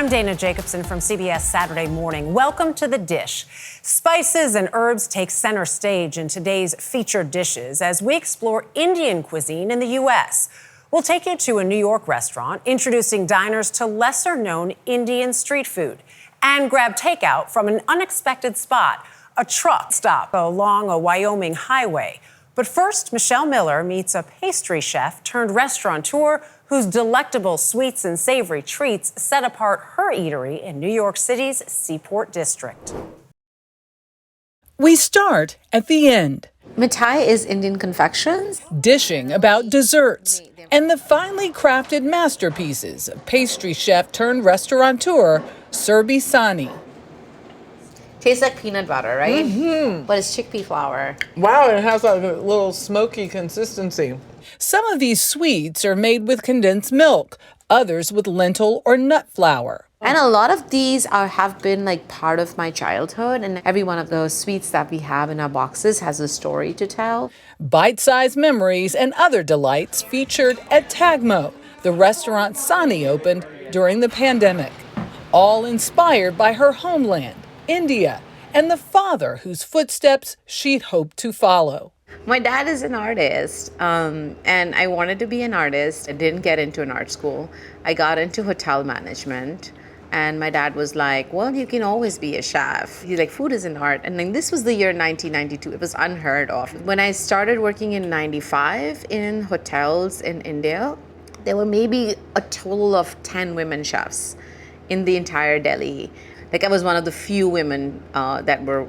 I'm Dana Jacobson from CBS Saturday Morning. Welcome to The Dish. Spices and herbs take center stage in today's featured dishes as we explore Indian cuisine in the U.S. We'll take you to a New York restaurant, introducing diners to lesser-known Indian street food, and grab takeout from an unexpected spot, a truck stop along a Wyoming highway. But first, Michelle Miller meets a pastry chef turned restaurateur whose delectable sweets and savory treats set apart her eatery in New York City's Seaport District. We start at the end. Mithai is Indian confections. Dishing about desserts and the finely crafted masterpieces of pastry chef turned restaurateur Surbi Sani. Tastes like peanut butter, right? Mm-hmm. But it's chickpea flour. Wow, it has like a little smoky consistency. Some of these sweets are made with condensed milk, others with lentil or nut flour. And a lot of these have been like part of my childhood, and every one of those sweets that we have in our boxes has a story to tell. Bite-sized memories and other delights featured at Tagmo, the restaurant Sani opened during the pandemic. All inspired by her homeland, India, and the father whose footsteps she'd hoped to follow. My dad is an artist, and I wanted to be an artist. I didn't get into an art school. I got into hotel management, and my dad was like, well, you can always be a chef. He's like, food is an art. And then this was the year 1992. It was unheard of. When I started working in 95 in hotels in India, there were maybe a total of 10 women chefs in the entire Delhi. Like, I was one of the few women that were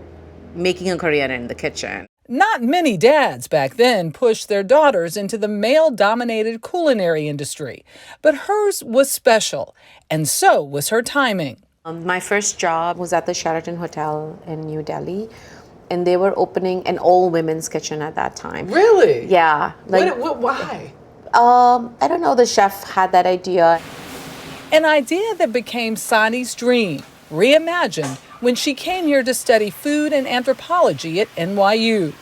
making a career in the kitchen. Not many dads back then pushed their daughters into the male-dominated culinary industry, but hers was special, and so was her timing. My first job was at the Sheraton Hotel in New Delhi, and they were opening an all-women's kitchen at that time. Really? Yeah. Why? I don't know, the chef had that idea. An idea that became Sani's dream, reimagined when she came here to study food and anthropology at NYU.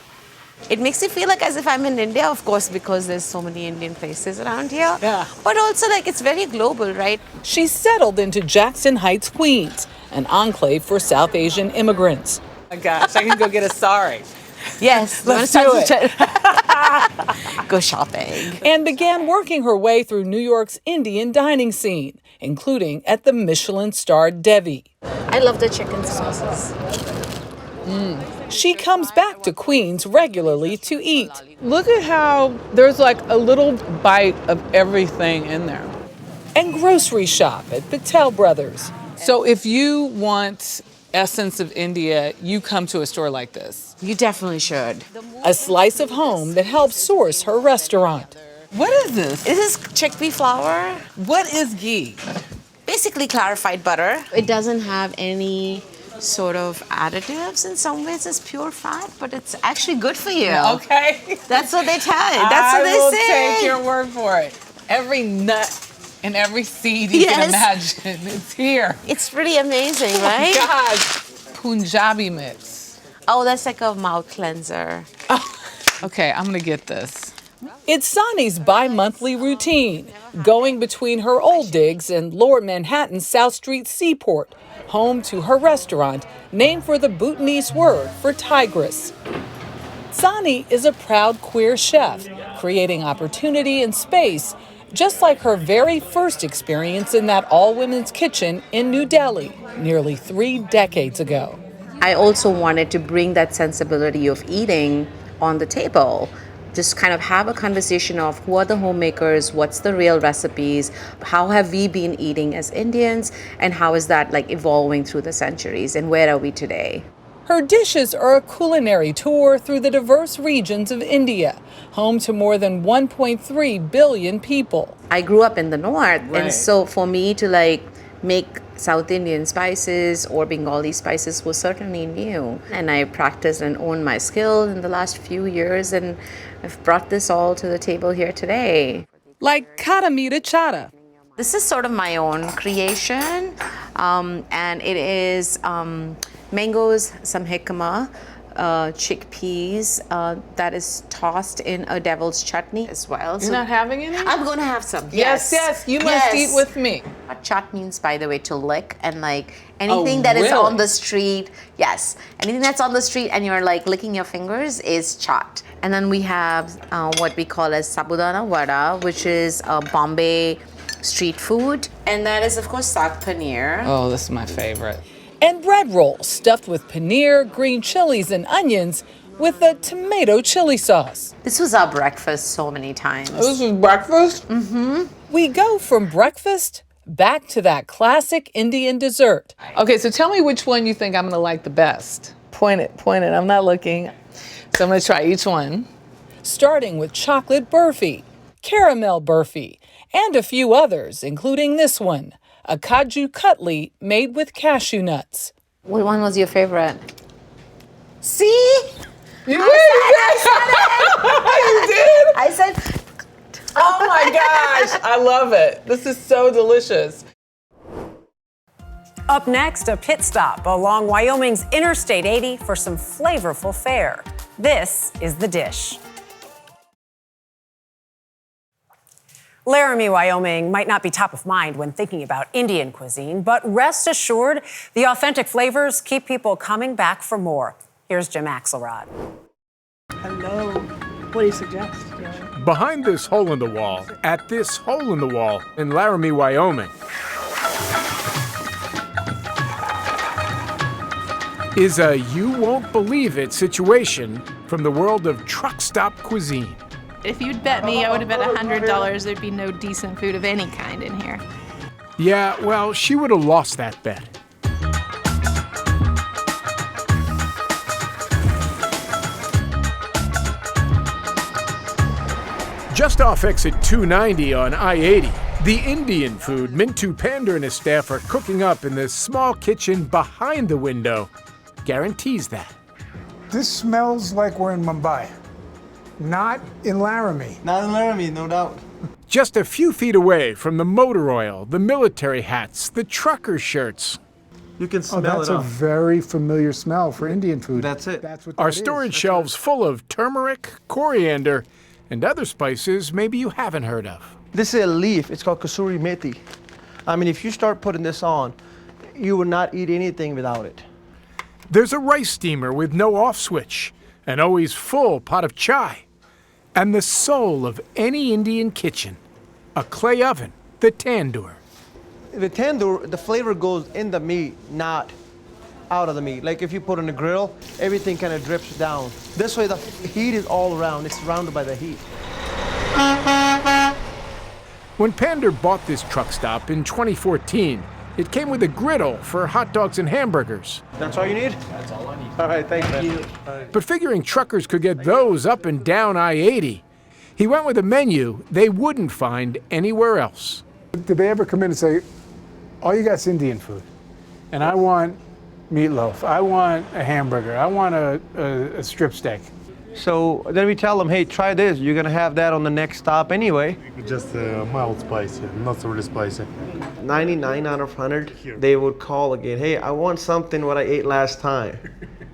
It makes me feel like as if I'm in India, of course, because there's so many Indian places around here. Yeah. But also, like, it's very global, right? She settled into Jackson Heights, Queens, an enclave for South Asian immigrants. Oh my gosh, I can go get a sari. Yes. Let's do it. Go shopping. And began working her way through New York's Indian dining scene, including at the Michelin-starred Devi. I love the chicken sauces. She comes back to Queens regularly to eat. Look at how there's like a little bite of everything in there. And grocery shop at Patel Brothers. So if you want essence of India, you come to a store like this. You definitely should. A slice of home that helps source her restaurant. What is this? This is chickpea flour. What is ghee? Basically clarified butter. It doesn't have any sort of additives. In some ways it's pure fat, but it's actually good for you. Okay. That's what they tell you. That's what they say. I will take your word for it. Every nut and every seed you can imagine, it's here. It's pretty amazing, right? God, Punjabi mix. Oh, that's like a mouth cleanser. Oh. Okay, I'm gonna get this. It's Sani's bi-monthly routine, going between her old digs and Lower Manhattan's South Street Seaport, home to her restaurant, named for the Bhutanese word for tigress. Sani is a proud queer chef, creating opportunity and space, just like her very first experience in that all-women's kitchen in New Delhi, nearly 3 decades ago. I also wanted to bring that sensibility of eating on the table. Just kind of have a conversation of who are the homemakers, what's the real recipes, how have we been eating as Indians, and how is that like evolving through the centuries, and where are we today? Her dishes are a culinary tour through the diverse regions of India, home to more than 1.3 billion people. I grew up in the north, and so for me to like make South Indian spices or Bengali spices was certainly new. And I practiced and honed my skill in the last few years, and I've brought this all to the table here today. Like Kata Meeta Chata. This is sort of my own creation, and it is mangoes, some jicama, chickpeas that is tossed in a devil's chutney as well. You're not having any? I'm going to have some. Yes, you must eat with me. Chat means, by the way, to lick, and like anything that is on the street. Yes, anything that's on the street and you're like licking your fingers is chat. And then we have what we call as sabudana vada, which is Bombay street food, and that is of course saag paneer. Oh, this is my favorite. And bread rolls stuffed with paneer, green chilies, and onions with a tomato chili sauce. This was our breakfast so many times. This is breakfast? We go from breakfast back to that classic Indian dessert. Okay, so tell me which one you think I'm gonna like the best. Point it. I'm not looking. So I'm gonna try each one. Starting with chocolate burfi, caramel burfi, and a few others, including this one, a kaju cutlet made with cashew nuts. What one was your favorite? See? You I said, Oh my gosh, I love it. This is so delicious. Up next, a pit stop along Wyoming's Interstate 80 for some flavorful fare. This is The Dish. Laramie, Wyoming might not be top of mind when thinking about Indian cuisine, but rest assured, the authentic flavors keep people coming back for more. Here's Jim Axelrod. Hello. What do you suggest? Behind this hole in the wall, at this hole in the wall in Laramie, Wyoming, is a you-won't-believe-it situation from the world of truck stop cuisine. If you'd bet me, I would have bet $100 there'd be no decent food of any kind in here. Yeah, well, she would have lost that bet. Just off exit 290 on I-80, the Indian food Mintu Pander and his staff are cooking up in this small kitchen behind the window guarantees that. This smells like we're in Mumbai, not in Laramie. Not in Laramie, no doubt. Just a few feet away from the motor oil, the military hats, the trucker shirts. You can smell That's it a off. very familiar smell for Indian food. That's it. That's what Our that is. storage shelves full of turmeric, coriander, and other spices maybe you haven't heard of. This is a leaf. It's called kasuri methi. I mean, if you start putting this on, you will not eat anything without it. There's a rice steamer with no off switch, an always full pot of chai, and the soul of any Indian kitchen, a clay oven, the tandoor. The tandoor, the flavor goes in the meat, not out of the meat. Like if you put on a grill, everything kind of drips down. This way the heat is all around. It's surrounded by the heat. When Pander bought this truck stop in 2014, it came with a griddle for hot dogs and hamburgers. That's all you need? That's all I need. All right, thanks, man. But figuring truckers could get those up and down I-80, he went with a menu they wouldn't find anywhere else. Did they ever come in and say, all you got's Indian food, and I want meatloaf, I want a hamburger, I want a strip steak? So then we tell them, hey, try this. You're gonna have that on the next stop anyway. Just mild spicy, not so really spicy. 99 out of 100, they would call again, hey, I want something what I ate last time.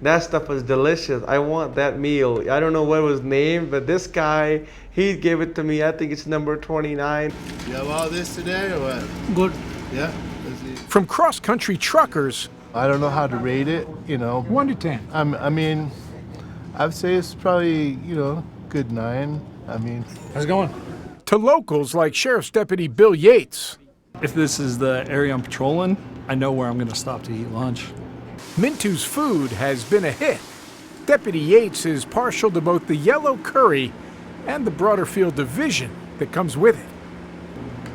That stuff was delicious. I want that meal. I don't know what it was named, but this guy, he gave it to me. I think it's number 29. You have all this today or what? Good. Yeah? From cross-country truckers, I don't know how to rate it, you know. 1 to 10. I mean, I'd say it's probably, good 9. I mean. How's it going? to locals like Sheriff's Deputy Bill Yates. If this is the area I'm patrolling, I know where I'm going to stop to eat lunch. Mintu's food has been a hit. Deputy Yates is partial to both the yellow curry and the broader field of vision that comes with it.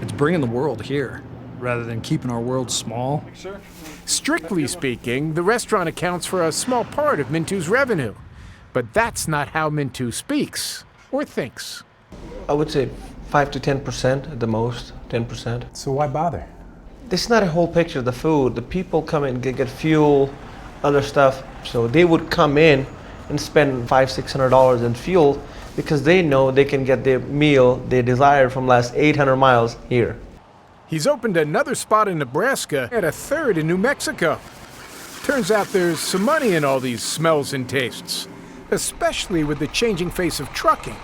It's bringing the world here rather than keeping our world small. Strictly speaking, the restaurant accounts for a small part of Mintu's revenue. But that's not how Mintu speaks or thinks. I would say 5 to 10% at the most, 10%. So why bother? This is not a whole picture of the food. The people come in, get fuel, other stuff. So they would come in and spend $500-600 in fuel because they know they can get their meal they desire from last 800 miles here. He's opened another spot in Nebraska and a third in New Mexico. Turns out there's some money in all these smells and tastes, especially with the changing face of trucking,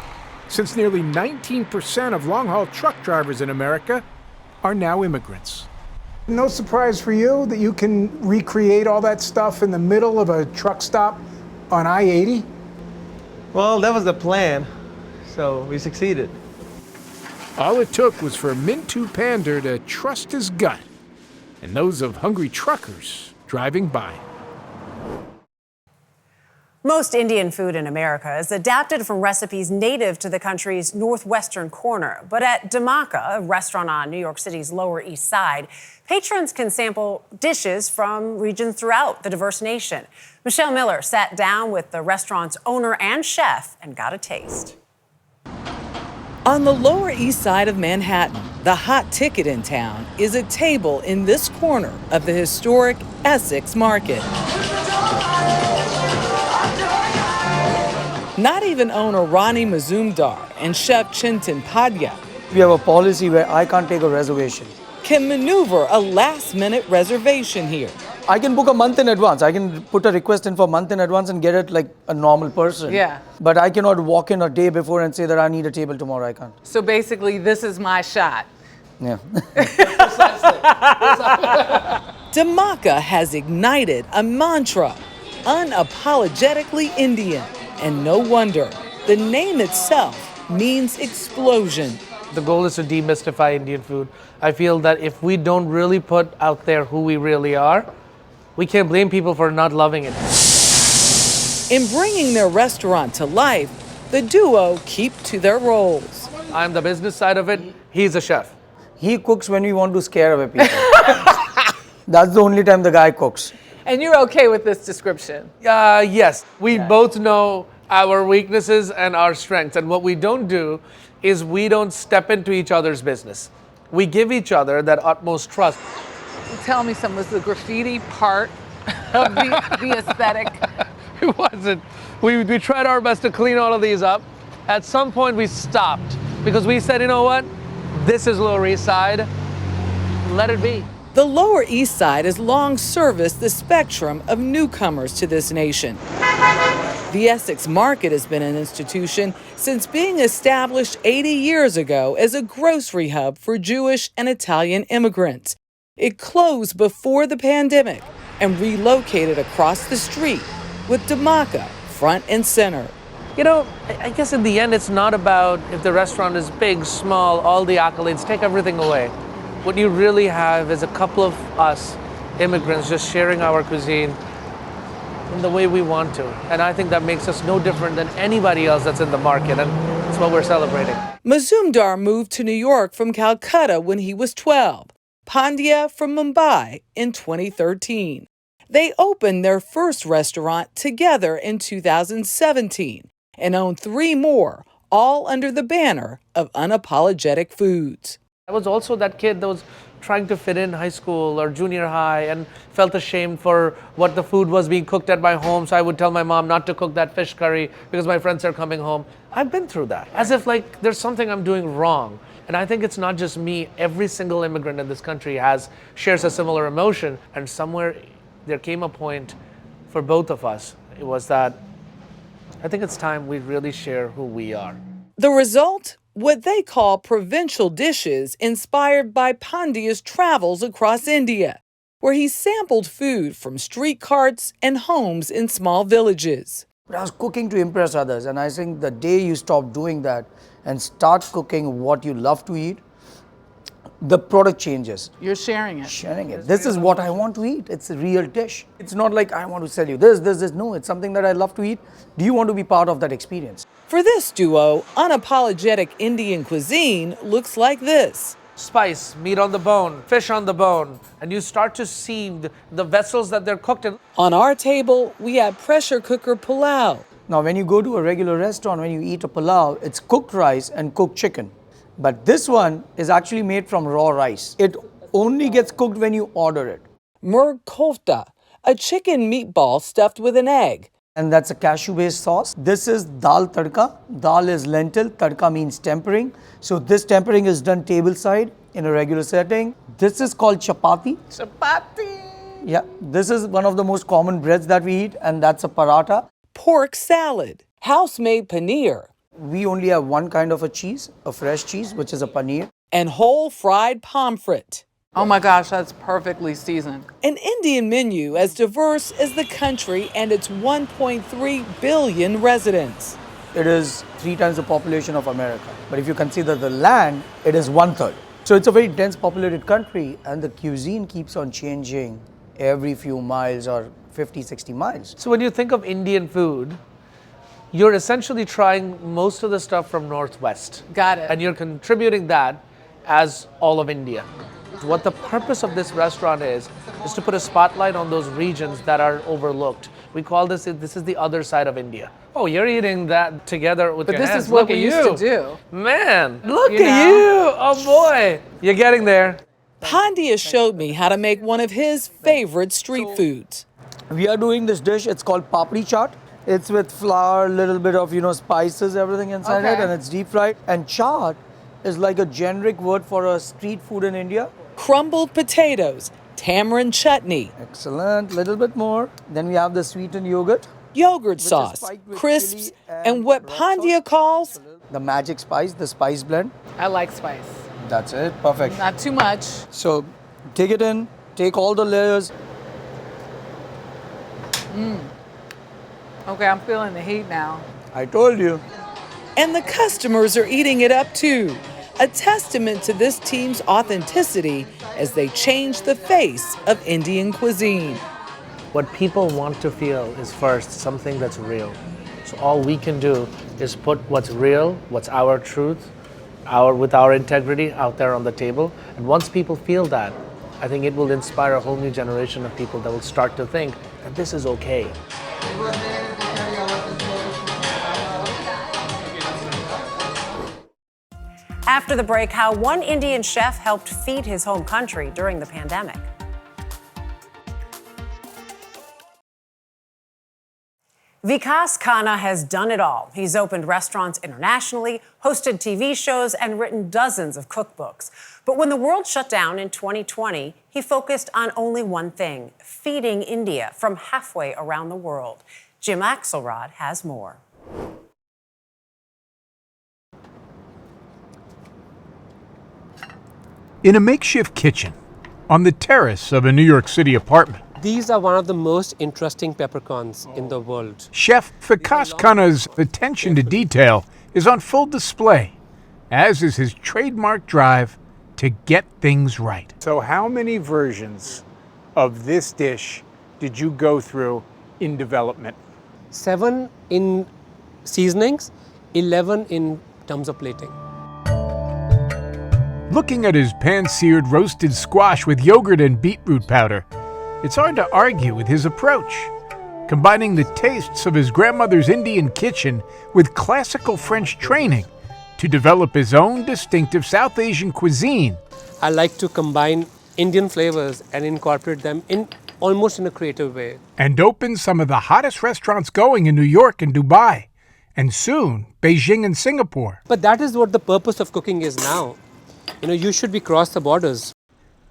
since nearly 19% of long-haul truck drivers in America are now immigrants. No surprise for you that you can recreate all that stuff in the middle of a truck stop on I-80? Well, that was the plan, so we succeeded. All it took was for Mintu Pander to trust his gut and those of hungry truckers driving by. Most Indian food in America is adapted from recipes native to the country's northwestern corner. But at Dhamaka, a restaurant on New York City's Lower East Side, patrons can sample dishes from regions throughout the diverse nation. Michelle Miller sat down with the restaurant's owner and chef and got a taste. On the Lower East Side of Manhattan, the hot ticket in town is a table in this corner of the historic Essex Market. Not even owner Ronnie Mazumdar and chef Chintan Padya We have a policy where I can't take a reservation. can maneuver a last-minute reservation here. I can book a month in advance. I can put a request in for a month in advance and get it like a normal person. Yeah. But I cannot walk in a day before and say that I need a table tomorrow. I can't. So basically, this is my shot. Yeah. Dhamaka has ignited a mantra, unapologetically Indian. And no wonder, the name itself means explosion. The goal is to demystify Indian food. I feel that if we don't really put out there who we really are, we can't blame people for not loving it. In bringing their restaurant to life, the duo keep to their roles. I'm the business side of it, he's a chef. He cooks when we want to scare away people. That's the only time the guy cooks. And you're okay with this description? Yes, we both know our weaknesses and our strengths. And what we don't do is we don't step into each other's business. We give each other that utmost trust. Tell me some, was the graffiti part of the aesthetic? It wasn't. We tried our best to clean all of these up. At some point we stopped because we said, you know what? This is Lower East Side. Let it be. The Lower East Side has long serviced the spectrum of newcomers to this nation. The Essex Market has been an institution since being established 80 years ago as a grocery hub for Jewish and Italian immigrants. It closed before the pandemic and relocated across the street with Dhamaka front and center. You know, I guess in the end, it's not about if the restaurant is big, small, all the accolades, take everything away. What you really have is a couple of us immigrants just sharing our cuisine in the way we want to. And I think that makes us no different than anybody else that's in the market, and that's what we're celebrating. Mazumdar moved to New York from Calcutta when he was 12, Pandya from Mumbai in 2013. They opened their first restaurant together in 2017 and own 3 more, all under the banner of Unapologetic Foods. I was also that kid that was trying to fit in high school or junior high and felt ashamed for what the food was being cooked at my home. So I would tell my mom not to cook that fish curry because my friends are coming home. I've been through that. As if like there's something I'm doing wrong. And I think it's not just me. Every single immigrant in this country shares a similar emotion. And somewhere there came a point for both of us. It was that I think it's time we really share who we are. The result? What they call provincial dishes inspired by Pandya's travels across India, where he sampled food from street carts and homes in small villages. But I was cooking to impress others, and I think the day you stop doing that and start cooking what you love to eat, the product changes. You're sharing it. Sharing it. This is what I want to eat. It's a real dish. It's not like I want to sell you this. No, it's something that I love to eat. Do you want to be part of that experience? For this duo, unapologetic Indian cuisine looks like this. Spice, meat on the bone, fish on the bone, and you start to see the vessels that they're cooked in. On our table, we have pressure cooker pulao. Now, when you go to a regular restaurant, when you eat a pulao, it's cooked rice and cooked chicken. But this one is actually made from raw rice. It only gets cooked when you order it. Murg kofta, a chicken meatball stuffed with an egg. And that's a cashew-based sauce. This is dal tadka. Dal is lentil, tadka means tempering. So this tempering is done table side in a regular setting. This is called chapati. Chapati. Yeah, this is one of the most common breads that we eat, and that's a paratha. Pork salad, house-made paneer, We only have one kind of a cheese, a fresh cheese, which is a paneer. and whole fried pomfret. Oh my gosh, that's perfectly seasoned. An Indian menu as diverse as the country and its 1.3 billion residents. It is 3 times the population of America. But if you consider the land, it is 1/3. So it's a very dense populated country, and the cuisine keeps on changing every few miles or 50, 60 miles. So when you think of Indian food, you're essentially trying most of the stuff from Northwest. Got it. And you're contributing that as all of India. What the purpose of this restaurant is to put a spotlight on those regions that are overlooked. We call this is the other side of India. Oh, you're eating that together with But your this hands. is what Look we at used you. to do. Man, look You at know? you. Oh boy. You're getting there. Pandya showed me how to make one of his favorite street foods. We are doing this dish, it's called papri chaat. It's with flour, little bit of, spices, everything inside it, Okay. and it's deep fried. And chaat is like a generic word for a street food in India. Crumbled potatoes, tamarind chutney, Excellent, little bit more. Then we have the sweetened yogurt, yogurt is sauce, spiked with crisps, chili and what red Pandya sauce. calls The magic spice, the spice blend. I like spice. That's it, perfect. Not too much. So take it in, take all the layers. Okay, I'm feeling the heat now. I told you. and the customers are eating it up too. A testament to this team's authenticity as they change the face of Indian cuisine. What people want to feel is first something that's real. So all we can do is put what's real, what's our truth, with our integrity out there on the table. And once people feel that, I think it will inspire a whole new generation of people that will start to think that this is okay. After the break, how one Indian chef helped feed his home country during the pandemic. Vikas Khanna has done it all. He's opened restaurants internationally, hosted TV shows, and written dozens of cookbooks. But when the world shut down in 2020, he focused on only one thing: feeding India from halfway around the world. Jim Axelrod has more. In a makeshift kitchen on the terrace of a New York City apartment, these are one of the most interesting peppercorns in the world. Chef Vikas Khanna's attention to detail is on full display, as is his trademark drive to get things right. So how many versions of this dish did you go through in development? 7 in seasonings, 11 in terms of plating. Looking at his pan-seared roasted squash with yogurt and beetroot powder, it's hard to argue with his approach, combining the tastes of his grandmother's Indian kitchen with classical French training to develop his own distinctive South Asian cuisine. I like to combine Indian flavors and incorporate them in almost in a creative way. And open some of the hottest restaurants going in New York and Dubai, and soon Beijing and Singapore. But that is what the purpose of cooking is now. You should be cross the borders.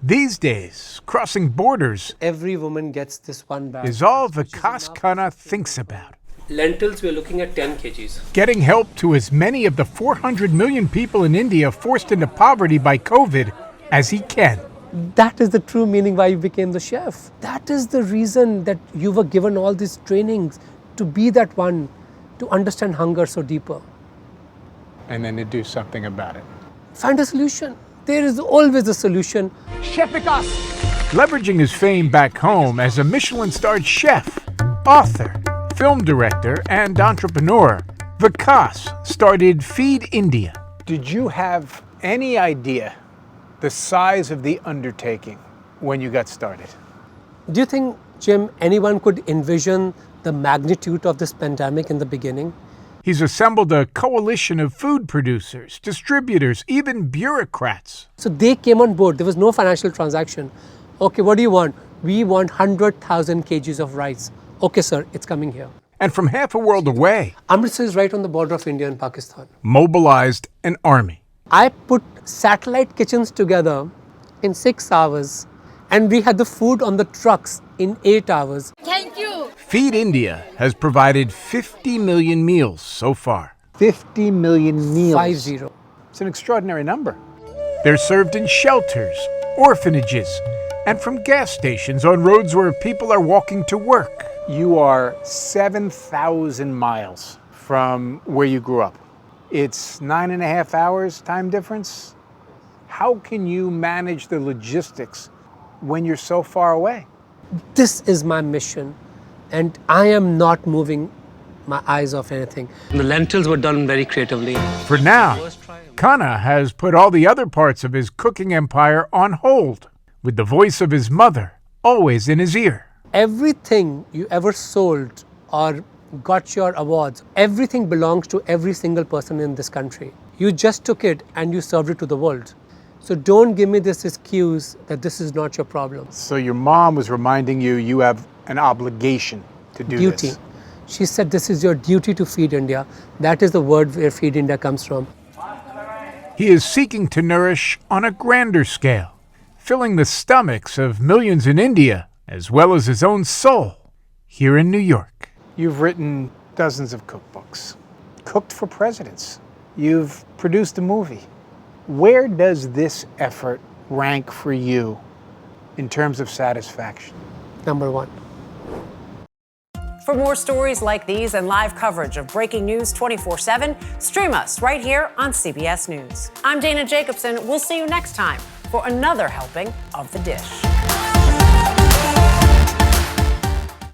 These days, crossing borders Every woman gets this one bag. is all Vikas Khanna thinks about. Lentils, we're looking at 10 kgs. Getting help to as many of the 400 million people in India forced into poverty by COVID as he can. That is the true meaning why you became the chef. That is the reason that you were given all these trainings to be that one, to understand hunger so deeper. And then to do something about it. Find a solution. There is always a solution. Chef Vikas! Leveraging his fame back home as a Michelin-starred chef, author, film director, and entrepreneur, Vikas started Feed India. Did you have any idea the size of the undertaking when you got started? Do you think, Jim, anyone could envision the magnitude of this pandemic in the beginning? He's assembled a coalition of food producers, distributors, even bureaucrats. So they came on board. There was no financial transaction. Okay, what do you want? We want 100,000 kgs of rice. Okay, sir, it's coming here. And from half a world away, Amritsar is right on the border of India and Pakistan. mobilized an army. I put satellite kitchens together in 6 hours And we had the food on the trucks in 8 hours. Thank you. Feed India has provided 50 million meals so far. 50 million meals. 50. It's an extraordinary number. They're served in shelters, orphanages, and from gas stations on roads where people are walking to work. You are 7,000 miles from where you grew up. It's 9.5 hours time difference. How can you manage the logistics when you're so far away? This is my mission, and I am not moving my eyes off anything. The lentils were done very creatively. For now, Khanna has put all the other parts of his cooking empire on hold, with the voice of his mother always in his ear. Everything you ever sold or got your awards, everything belongs to every single person in this country. You just took it and you served it to the world. So don't give me this excuse that this is not your problem. So your mom was reminding you you have an obligation to do Duty. this. She said this is your duty to feed India. That is the word where Feed India comes from. He is seeking to nourish on a grander scale, filling the stomachs of millions in India, as well as his own soul here in New York. You've written dozens of cookbooks, cooked for presidents. You've produced a movie. Where does this effort rank for you in terms of satisfaction? Number one. For more stories like these and live coverage of breaking news 24/7, stream us right here on CBS News. I'm Dana Jacobson. We'll see you next time for another helping of The Dish.